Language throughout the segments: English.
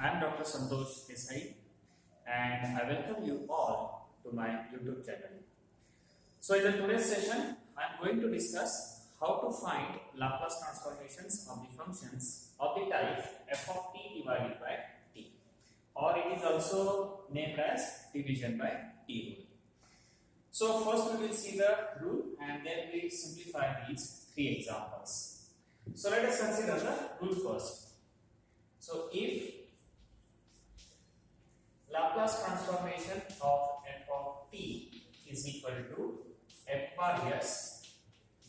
I am Dr. Santosh Desai and I welcome you all to my YouTube channel. So in the today's session, I am going to discuss how to find Laplace transformations of the functions of the type f of t divided by t, or it is also named as division by t rule. So first we will see the rule and then we will simplify these three examples. So let us consider the rule first. So if Laplace transformation of f of t is equal to f bar s,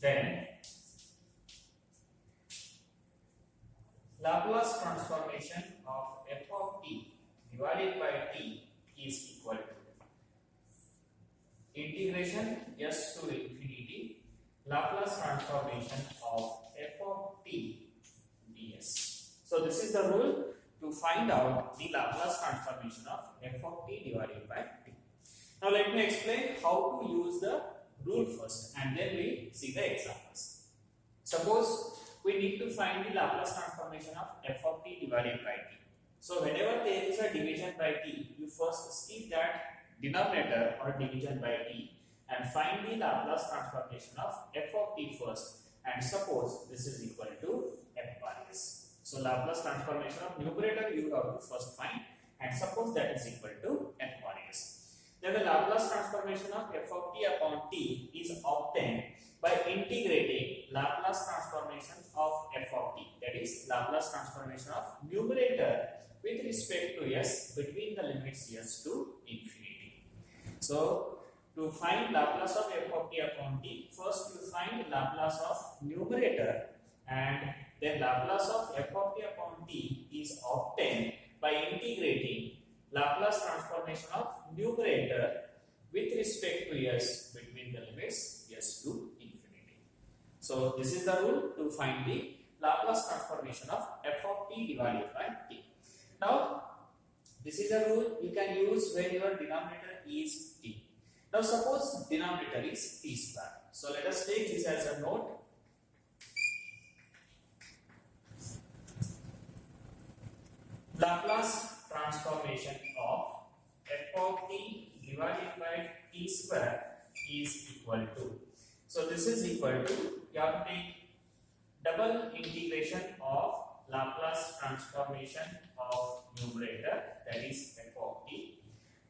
then Laplace transformation of f of t divided by t is equal to integration s to infinity Laplace transformation of f of t ds. So this is the rule to find out the Laplace transformation of f of t divided by t. Now let me explain how to use the rule first and then we see the examples. Suppose we need to find the Laplace transformation of f of t divided by t. So whenever there is a division by t, you first see that denominator or division by t and find the Laplace transformation of f of t first, and suppose this is equal to f bar s. So Laplace transformation of numerator you have to first find, and suppose that is equal to f bar s. Then the Laplace transformation of f of t upon t is obtained by integrating Laplace transformation of f of t, that is Laplace transformation of numerator with respect to s between the limits s to infinity. So to find Laplace of f of t upon t, first you find Laplace of numerator, and then Laplace of f of t upon t is obtained by integrating Laplace transformation of numerator with respect to s between the limits s to infinity. So this is the rule to find the Laplace transformation of f of t divided by t. Now this is a rule you can use when your denominator is t. Now suppose denominator is t square. So let us take this as a note. Laplace transformation of f of t divided by t square is equal to. So this is equal to, you have to take double integration of Laplace transformation of numerator, that is f of t,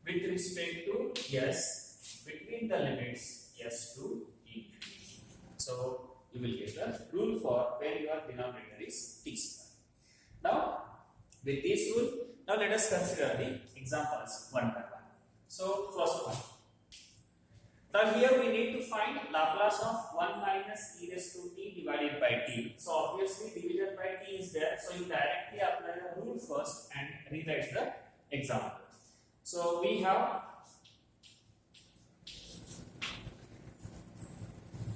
with respect to s between the limits s to infinity. So you will get the rule for where your denominator is t square. Now with this rule, now let us consider the examples one by one. So first one. Now here we need to find Laplace of 1 minus e raised to t divided by t. So obviously division by t is there. So you directly apply the rule first and rewrite the example. So we have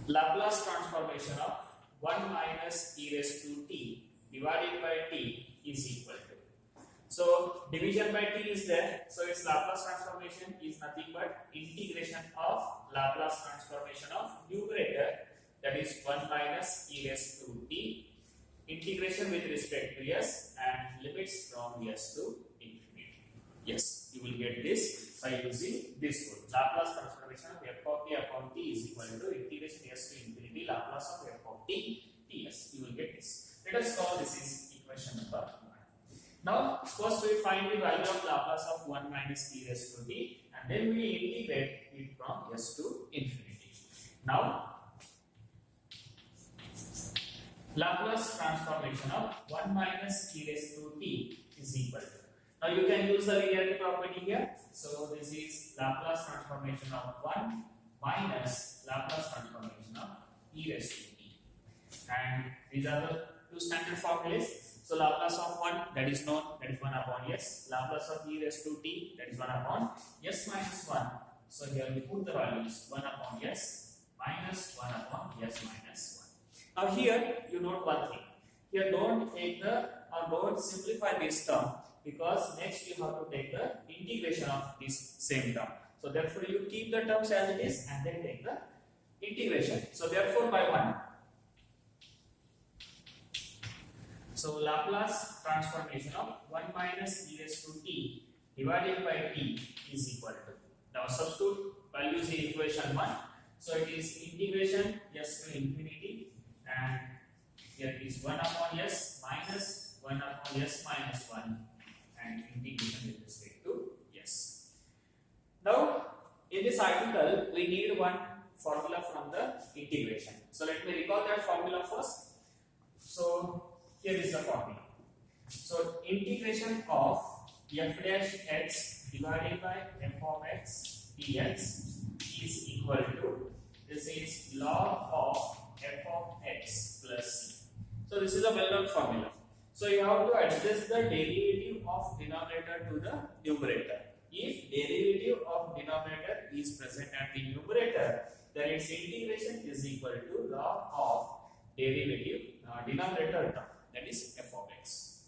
Laplace transformation of 1 minus e raised to t divided by t is equal to. So division by t is there, so its Laplace transformation is nothing but integration of Laplace transformation of numerator, that is 1 minus e raised to t, integration with respect to s and limits from s to infinity. Yes, you will get this by using this rule. Laplace transformation of f of t upon t is equal to integration s to infinity Laplace of f of t ds. You will get this. Let us call this is equation number 1. Now first we find the value of Laplace of 1 minus e raised to t, and then we integrate it from s to infinity. Now Laplace transformation of 1 minus e raised to t is equal to. Now you can use the linearity property here. So this is Laplace transformation of 1 minus Laplace transformation of e raised to t, and these are the two standard formulas. So Laplace of 1, that is known, that is 1 upon s. Laplace of e raised to t, that is 1 upon s minus 1. So here we put the values 1 upon s minus 1 upon s minus 1. Now here you note one thing. Here don't take the, or don't simplify this term, because next you have to take the integration of this same term. So therefore you keep the terms as it is and then take the integration. So therefore by 1. So Laplace transformation of 1 minus e raised to t divided by t is equal to. Now substitute values in equation 1. So it is integration s to infinity, and here is 1 upon s minus 1 upon s minus 1, and integration with respect to s. Now in this article we need one formula from the integration. So let me recall that formula first. So here is the formula. So integration of f dash x divided by f of x dx is equal to, this is log of f of x plus c. So this is a well-known formula. So you have to adjust the derivative of denominator to the numerator. If derivative of denominator is present at the numerator, then its integration is equal to log of derivative denominator term, that is f of x.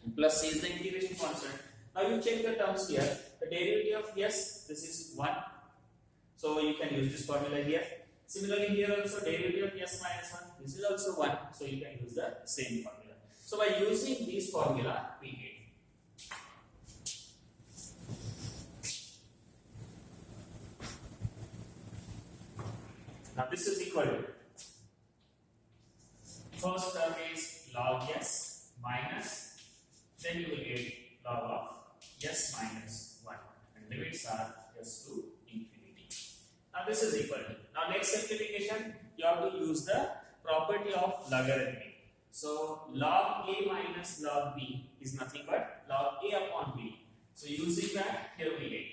And plus c is the integration constant. Now you check the terms here. The derivative of s, this is 1. So you can use this formula here. Similarly here also derivative of s minus 1, this is also 1. So you can use the same formula. So by using this formula we get. Now this is equal to, first term is log s minus, then you will get log of s minus 1, and limits are s to infinity. Now this is equal to. Now next simplification, you have to use the property of logarithmic. So log a minus log b is nothing but log a upon b. So using that, here we get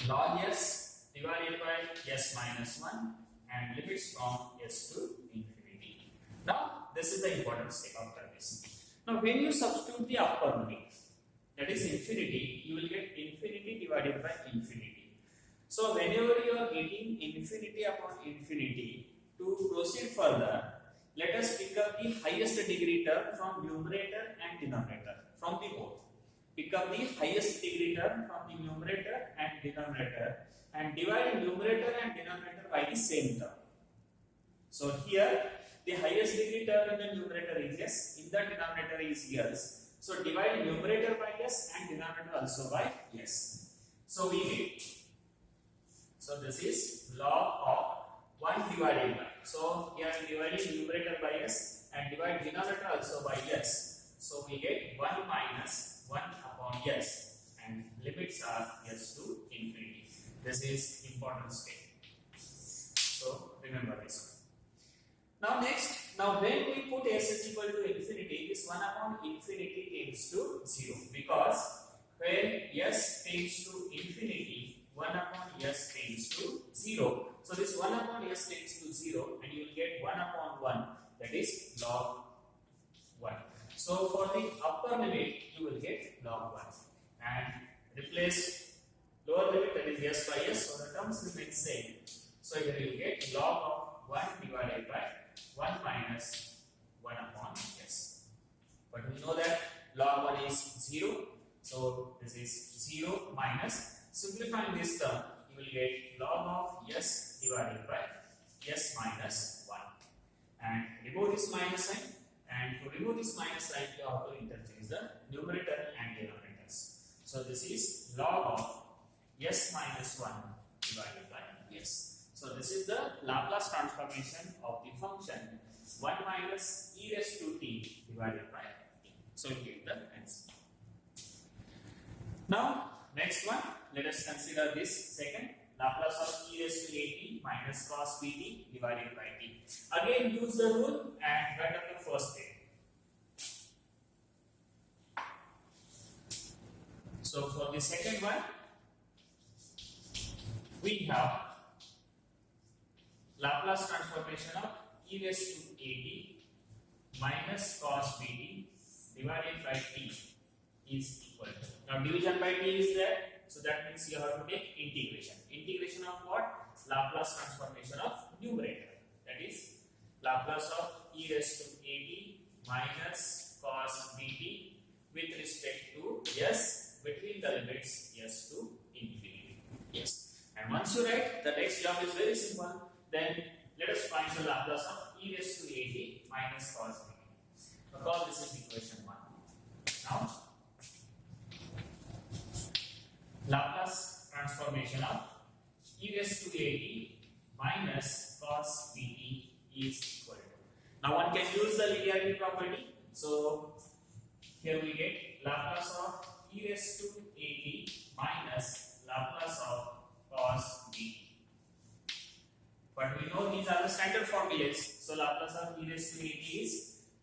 log s divided by s minus 1, and limits from s to infinity. Now this is the important step after this. Now when you substitute the upper limit, that is infinity, you will get infinity divided by infinity. So whenever you are getting infinity upon infinity, to proceed further, let us pick up the highest degree term from numerator and denominator, from the both. Pick up the highest degree term from the numerator and denominator, and divide numerator and denominator by the same term. So here the highest degree term in the numerator is s, in the denominator is s. So divide numerator by s and denominator also by s. So we get, so this is log of 1 divided by, so here I am dividing numerator by s and divide denominator also by s. So we get 1 minus 1 upon s, and limits are s to infinity. This is important step. So remember this one. Now next, now when we put s is equal to infinity, this 1 upon infinity tends to 0, because when s tends to infinity, 1 upon s tends to 0. So this 1 upon s tends to 0, and you will get 1 upon 1, that is log 1. So for the upper limit, you will get log 1, and replace lower limit, that is s by s, so the terms remain same. So here you will get log of 1 divided by 1 minus 1 upon s. But we know that log 1 is 0, so this is 0 minus, simplifying this term, you will get log of s divided by s minus 1. And remove this minus sign, and to remove this minus sign, you have to interchange the numerator and denominators. So this is log of s minus 1 divided by s. So this is the Laplace transformation of the function 1 minus e raised to t divided by t. So you get the answer. Now next one, let us consider this second, Laplace of e raised to at minus cos bt divided by t. Again use the rule and write up the first step. So for the second one, we have Laplace transformation of e raised to at minus cos bt divided by t is equal to. Now division by t is there, so that means you have to take integration. Integration of what? Laplace transformation of numerator, that is Laplace of e raised to at minus cos bt with respect to s between the limits s to infinity. Yes. And once you write, the next job is very simple. Then let us find the Laplace of e raised to at minus cos bt. Because this is equation 1. Now, Laplace transformation of e raised to at minus cos bt is equal to. Now one can use the linearity property. So here we get Laplace of e raised to at minus Laplace of cos bt. But we know these are the standard formulas. So Laplace of e raised to at is,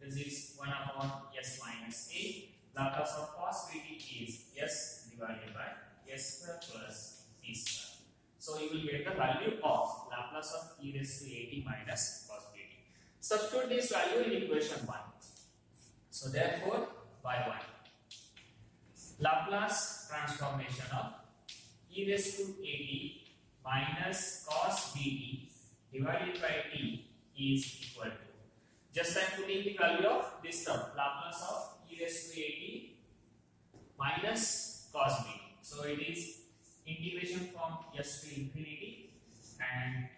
this is 1 upon s minus a. Laplace of cos bt is s divided by s square plus b square. So you will get the value of Laplace of e raised to at minus cos bt. Substitute this value in equation 1. So therefore, by 1, Laplace transformation of e raised to at minus cos bt divided by t is equal to. Just I am putting the value of this term, Laplace of e raised to at minus cos bt. So it is integration from s to infinity, and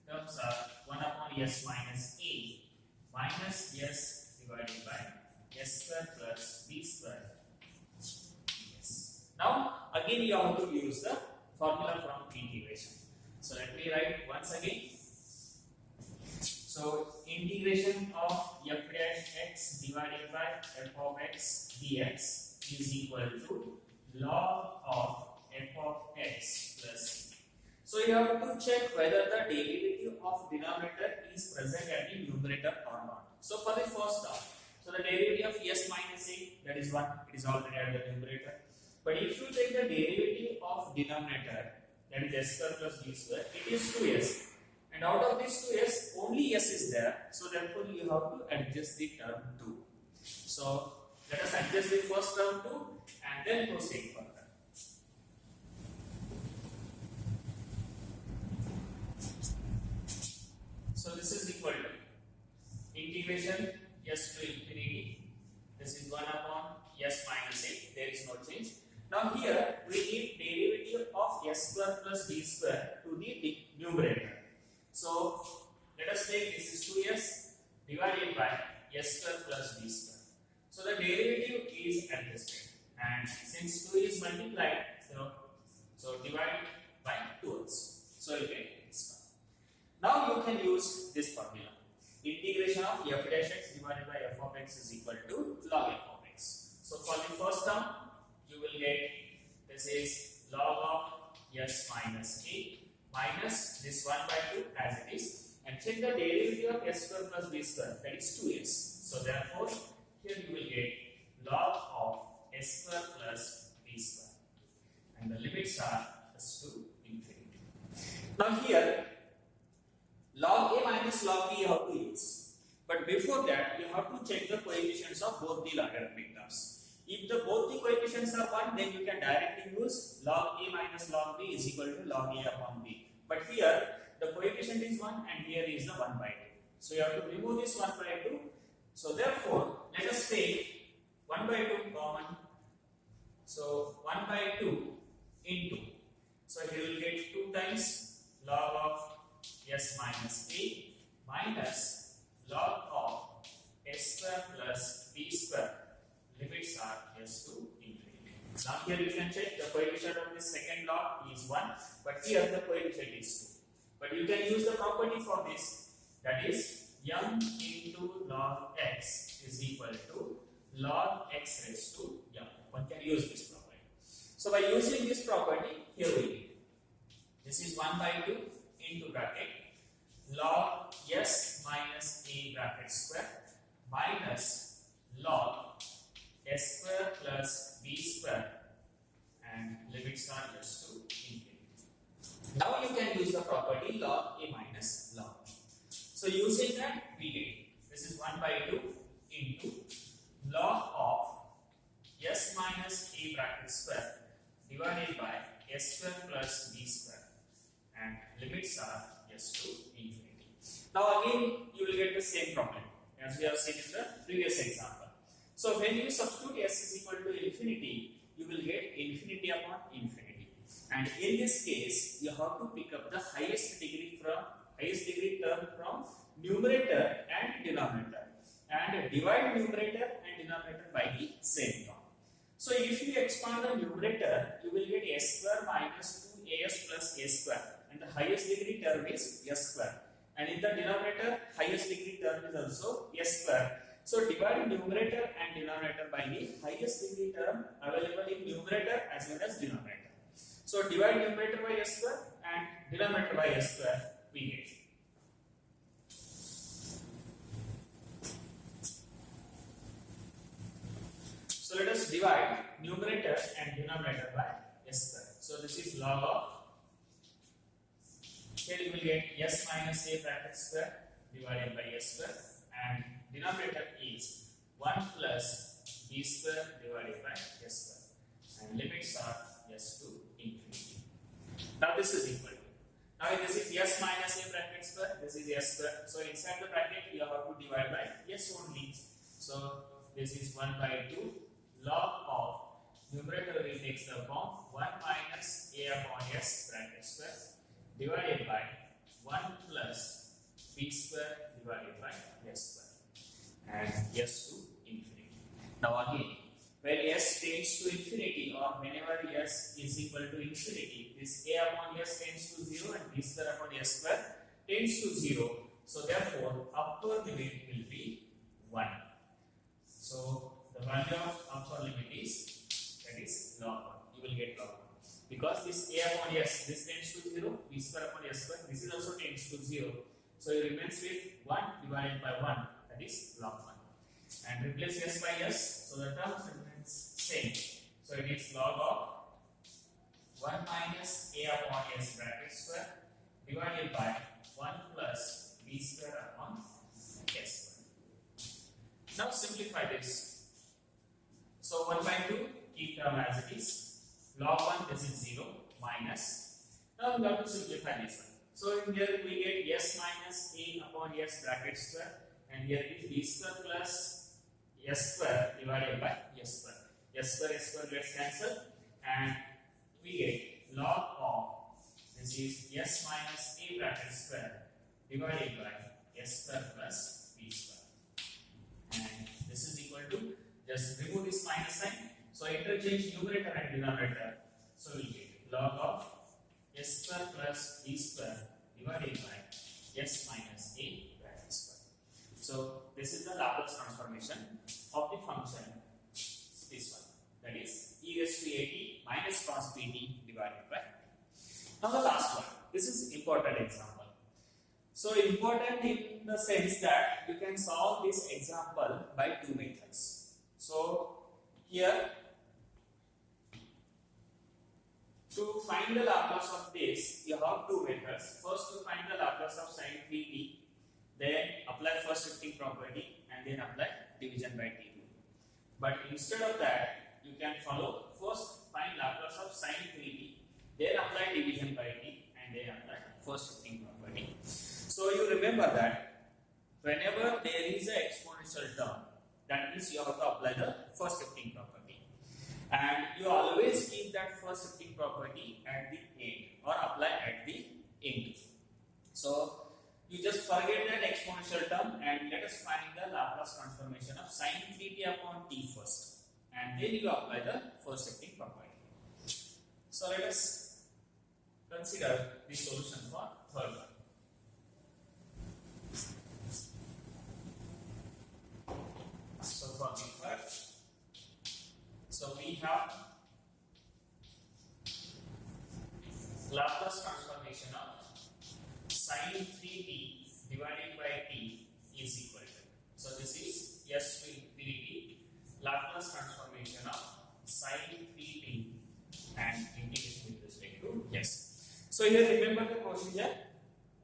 terms are 1 upon s minus a minus s divided by s square plus b square. Yes. Now again you have to use the formula from integration. So let me write once again. So integration of f dash x divided by f of x dx is equal to log of f of x plus. So you have to check whether the derivative of denominator is present at the numerator or not. So for the first term, so the derivative of s minus a, that is 1, it is already at the numerator. But if you take the derivative of denominator, that is s square plus b square, it is 2s. And out of this 2s, only s is there. So therefore you have to adjust the term 2. So let us adjust the first term 2 and then proceed further. So this is equal to integration s to infinity. This is 1 upon s minus a. There is no change. Now here we need derivative of s square plus b square to the numerator. So let us take this is 2s divided by s square plus b square. So the derivative is adjusted, and since 2 is multiplied, so divide by 2s. So you get this one. Now you can use this formula. Integration of f dash x divided by f of x is equal to log f of x. So for the first term, you will get this is log of s minus a minus this 1 by 2 as it is, and check the derivative of s square plus b square, that is 2s. So therefore here you will get log of s square plus b square, and the limits are s to infinity. Now here log a minus log b you have to use, but before that you have to check the coefficients of both the logarithmic terms. If both the coefficients are 1, then you can directly use log a minus log b is equal to log a upon b. But here the coefficient is 1 and here is the 1 by 2. So you have to remove this 1 by 2. So therefore let us take 1 by 2 common. So 1 by 2 into. So here we will get 2 times log of s minus a minus log of s square plus b square. Limits are s to infinity. Now here you can check the coefficient of this second log is 1, but here the coefficient is 2. But you can use the property for this, that is m into log x is equal to log x raised to m. One can use this property. So by using this property, here we need. This is 1 by 2 into bracket log s minus a bracket square minus log s square plus b square, and limits are s to infinity. Now you can use the property log a minus log b. So using that we get this is 1 by 2 into log of s minus a bracket square divided by s square plus b square, and limits are s to infinity. Now again you will get the same problem as we have seen in the previous example. So when you substitute s is equal to infinity, you will get infinity upon infinity. And in this case, you have to pick up the highest degree term from numerator and denominator. and divide numerator and denominator by the same term. So if you expand the numerator, you will get s square minus 2as plus a square, and the highest degree term is s square. And in the denominator, highest degree term is also s square. So divide numerator and denominator by the highest degree term available in numerator as well as denominator. So divide numerator by s square and denominator by s square, we get. So let us divide numerator and denominator by s square. So this is log of, here you will get s minus a bracket square divided by s square, and denominator is 1 plus b square divided by s square, and limits are s to infinity. Now this is equal to, now this is s minus a bracket square, this is s square. So inside the bracket you have to divide by s only. So this is 1 by 2 log of numerator will take the form 1 minus a upon s bracket square divided by 1 plus b square divided by s square, and s to infinity. Now again, when s tends to infinity, or whenever s is equal to infinity, this a upon s tends to 0 and b square upon s square tends to 0. So therefore upper limit will be 1. So the value of upper limit is, that is log 1. You will get log 1. Because this a upon s, this tends to 0, b square upon s square, this is also tends to 0. So it remains with 1 divided by 1, that is log 1. And replace s by s, so the terms remains same. So it is log of 1 minus a upon s bracket square divided by 1 plus b square upon s square. Now simplify this. So 1 by 2, keep term as it is. Log 1, this is 0, minus. Now we have to simplify this one. So in here we get s minus a upon s bracket square, and here is b square plus s square divided by s square. S square gets cancelled, and we get log of, this is s minus a bracket square divided by s square plus b square. And this is equal to, just remove this minus sign. So interchange numerator and denominator. So we get log of s square plus b square divided by s minus a bracket square. So this is the Laplace transformation of the function, this one, that is e raised to at minus cos pt divided by. Now the last one. This is important example. So important in the sense that you can solve this example by two methods. So here, to find the Laplace of this, you have two methods. First, to find the Laplace of sin 3t, then apply first shifting property, and then apply division by t rule. But instead of that, you can follow first find Laplace of sin 3t, then apply division by t, and then apply first shifting property. So you remember that whenever there is an exponential term, that means you have to apply the first shifting property. And you always keep that first shifting property at the end, or apply at the end. So you just forget that exponential term, and let us find the Laplace transformation of sin 3t upon t first, and then you apply the first shifting property. So let us consider the solution for third one. So for the first, so we have Laplace transformation of sin 3t divided by t is equal to. So this is s to infinity Laplace transformation of sin 3t and integration with respect to s. So here remember the procedure,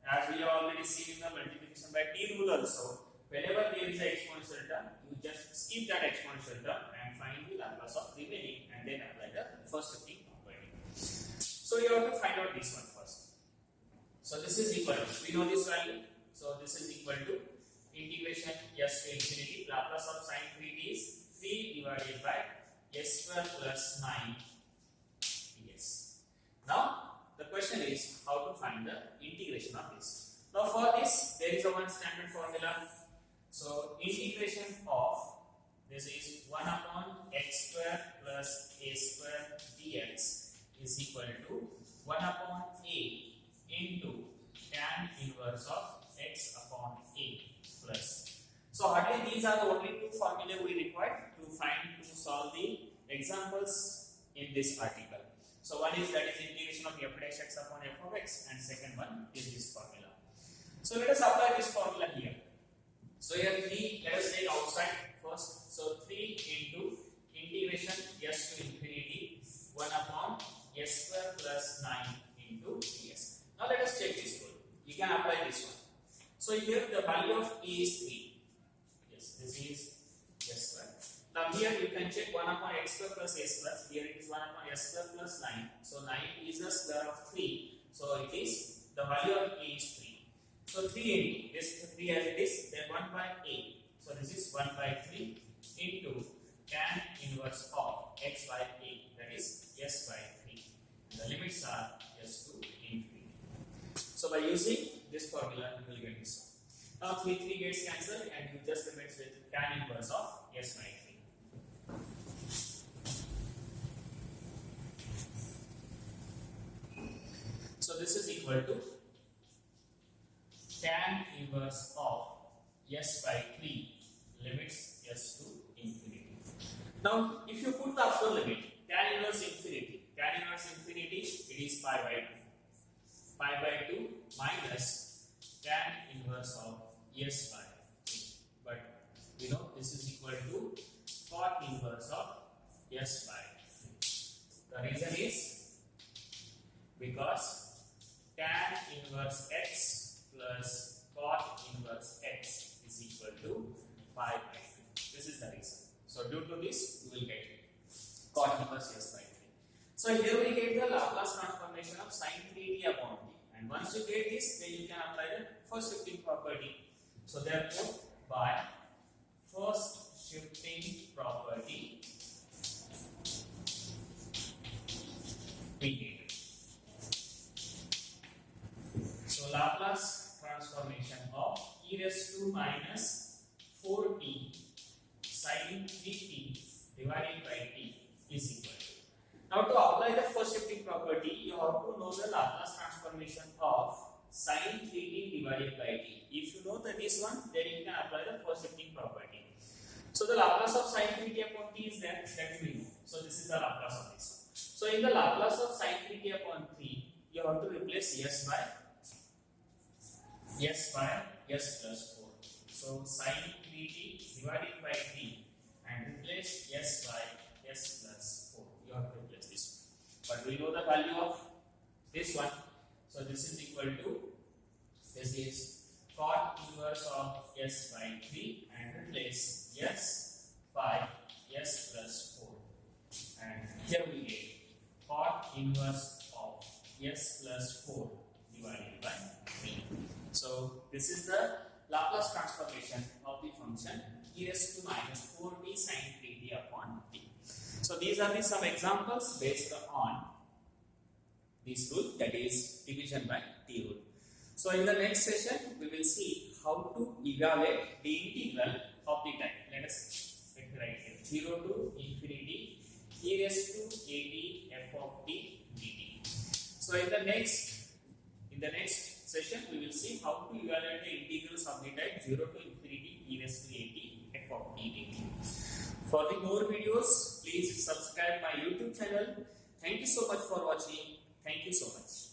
as we have already seen in the multiplication by t rule also. Whenever there is an exponential term, you just skip that exponential term and find the Laplace of remaining, and then apply the first shifting property. So you have to find out this one first. So this is equal to, we know this value. So this is equal to integration s to infinity Laplace of sin 3t is 3 divided by s square plus 9 ds. Now the question is how to find the integration of this. Now for this there is a one standard formula. So integration of this is 1 upon x square plus a square dx is equal to 1 upon a into tan inverse of x upon a plus. So hardly these are the only two formulae we require to solve the examples in this article. So one is that is integration of f dash x upon f of x, and second one is this formula. So let us apply this formula here. So here 3, let us take outside first. So 3 into integration s to infinity 1 upon s square plus 9 into ds. Now let us check this rule. You can apply this one. So here the value of e is 3. Yes, this is s square. Now here you can check 1 upon x square plus a square. Here it is 1 upon s square plus 9. So 9 is the square of 3. So it is the value of a is 3. So 3 into this 3 as it is, then 1 by a. So this is 1 by 3 into tan inverse of x by a, that is s by 3. The limits are s to infinity. So by using this formula, you will get this one. Now 3 gets cancelled and you just remains with tan inverse of s by 3. So this is equal to tan inverse of s by 3 limits s to infinity. Now if you put the upper limit, tan inverse infinity, it is pi by 2. Pi by 2 minus tan inverse of s by 3. But we know this is equal to cot inverse of s by 3. The reason is because tan inverse x plus cot inverse x is equal to pi by 2. This is the reason. So due to this, you will get cot inverse s by 3. So here we get the Laplace transformation of sin 3t upon t. And once you get this, then you can apply the first shifting property. So therefore, by first shifting property, we get it. So Laplace transformation of e raised to minus 4t sin 3t divided by t is equal to. Now to apply the first shifting property, you have to know the Laplace transformation of sin 3t divided by t. If you know this one, then you can apply the first shifting property. So the Laplace of sin 3t upon t is that we know. So this is the Laplace of this one. So in the Laplace of sin 3t upon 3, you have to replace s by s plus 4. So sin 3t divided by t and replace s by s plus 4. You have to replace this one. But we know the value of this one. So this is equal to, this is cot inverse of s by 3 and replace s by s plus 4. And here we get cot inverse of s plus 4 divided by 3. So this is the Laplace transformation of the function e raised to minus 4t sin 3t upon t. So these are some examples based on this rule, that is division by t rule. So in the next session, we will see how to evaluate the integral of the type. Let us write here 0 to infinity e raised to at f of t dt. So in the next session, we will see how to evaluate the integrals of the type 0 to infinity e raised to f of t dt. For the more videos, please subscribe my YouTube channel. Thank you so much for watching. Thank you so much.